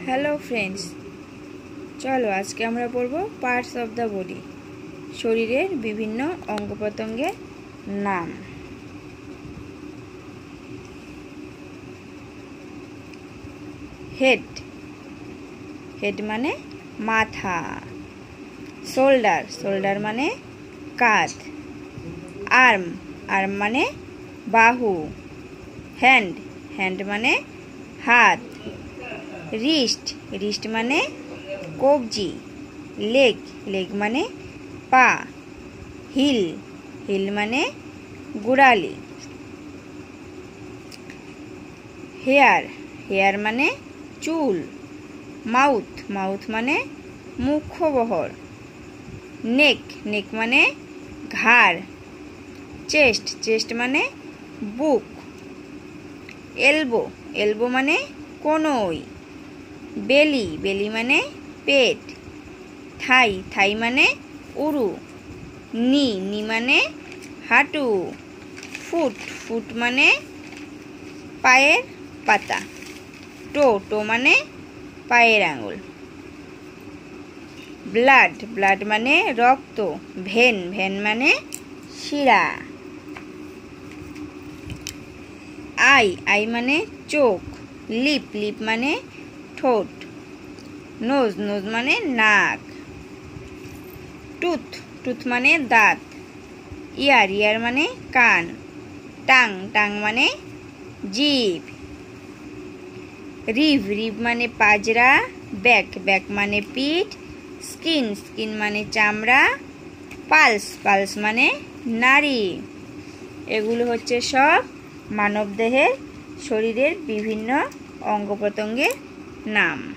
Hello friends, চলো আজকে আমরা পড়ব পার্টস অফ দ্য বডি, শরীরের বিভিন্ন অঙ্গ প্রত্যঙ্গের নাম। হেড, হেড মানে মাথা। শোল্ডার, শোল্ডার মানে কাঁধ। আর্ম, আর্ম মানে বাহু। হ্যান্ড, হ্যান্ড মানে হাত। রিস্ট, রিস্ট মানে কবজি। লেগ, লেগ মানে পা। হিল, হিল মানে গোড়ালি। হেয়ার, হেয়ার মানে চুল। মাউথ, মাউথ মানে মুখবহর। নেক, নেক মানে ঘাড়। চেস্ট, চেস্ট মানে বুক। এলবো, এলবো মানে কনুই। বেলি, বেলি মানে পেট। থাই, থাই মানে উরু। নি, নি মানে হাঁটু। ফুট, ফুট মানে পায়ের পাতা। টো, টো মানে পায়ের আঙুল। ব্লাড, ব্লাড মানে রক্ত। ভেন, ভেন মানে শিরা। আই, আই মানে চোখ। লিপ, লিপ মানে ঠোঁট। নোজ, নোজ মানে নাক। টুথ, টুথ মানে দাঁত। ইয়ার, ইয়ার মানে কান। টাং, টাং মানে জিভ। রিভ, রিভ মানে পাজরা। ব্যাক, ব্যাক মানে পিঠ। স্কিন, স্কিন মানে চামড়া। পালস, পালস মানে নাড়ি। এগুলো হচ্ছে সব মানবদেহের শরীরের বিভিন্ন অঙ্গ প্রত্যঙ্গের নাম।